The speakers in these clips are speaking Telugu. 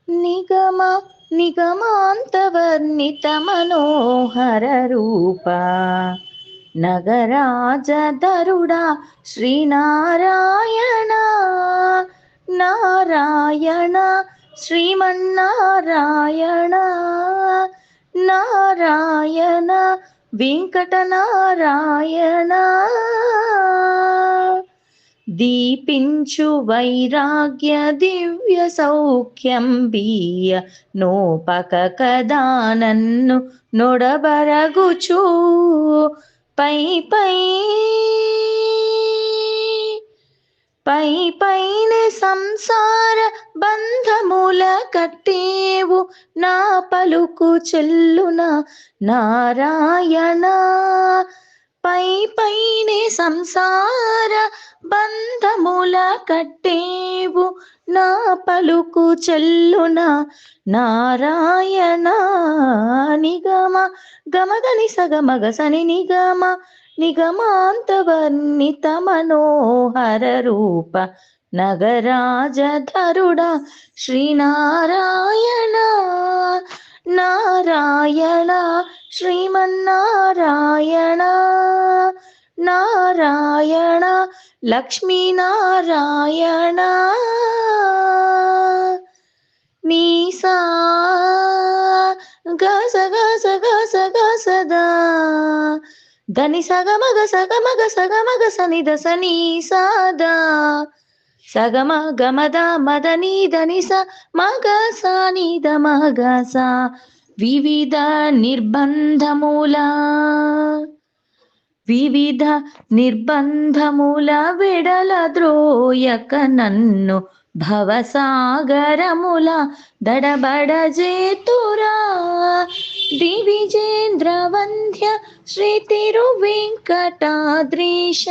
నిగమ నిగమాంతవర్ణిత మనోహర రూప నగరాజధరుడా శ్రీనారాయణ నారాయణ శ్రీమన్నారాయణ నారాయణ వెంకటనారాయణ దీపించు వైరాగ్య దివ్య సౌఖ్యం బియ్య నోపక కదా నన్ను నొడబరగుచూ పై పై పై పైన సంసార బంధముల కట్టేవు నా పలుకు చెల్లున నారాయణ పై పైనే సంసార బంధముల కట్టేవు నా పలుకు చెల్లున నారాయణ నిగమ గమగని సగమగ సని నిగమ నిగమాంతవర్ణిత మనోహర రూప నగరాజధరుడా శ్రీనారాయణ నారాయణ శ్రీమన్నారాయణ నారాయణ లక్ష్మీనారాయణ నీసా గస గస గస గసదా ధని సగమగ సగమగ సగమగ సని దస నీ సాదా సగమ గమద మదని ధని స మగ సాని ద మగ సా వివిధ నిర్బంధముల వెడల ద్రోయక నన్ను భవసాగరముల దడబడ జేతురా దివిజేంద్ర వంద్య శ్రీ తిరు వెంకటాద్రీశ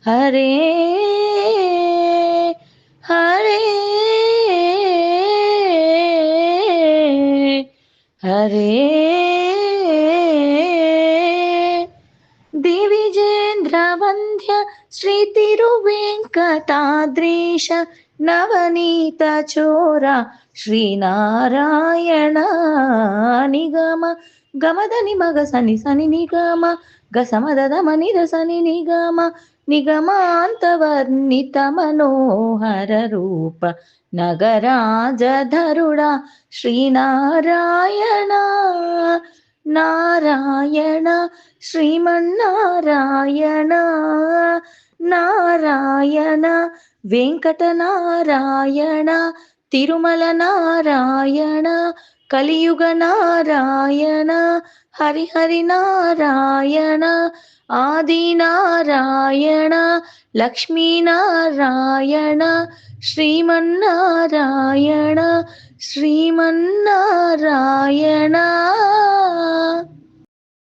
హరే హరే హరే దివిజేంద్ర వంద్య శ్రీ తిరు వెంకటాద్రీశ నవనీత చోర శ్రీనారాయణ నిగమ గమదని మగ సని సని నిగమ గసమద మని సని నిగమ నిగమాంతవర్ణిత మనోహర రూప నగరాజధరుడా శ్రీనారాయణ నారాయణ శ్రీమన్నారాయణ నారాయణ వెంకటనారాయణ తిరుమల నారాయణ కలియుగ నారాయణ హరిహరి నారాయణ ఆది నారాయణ లక్ష్మీనారాయణ శ్రీమన్నారాయణ శ్రీమన్నారాయణ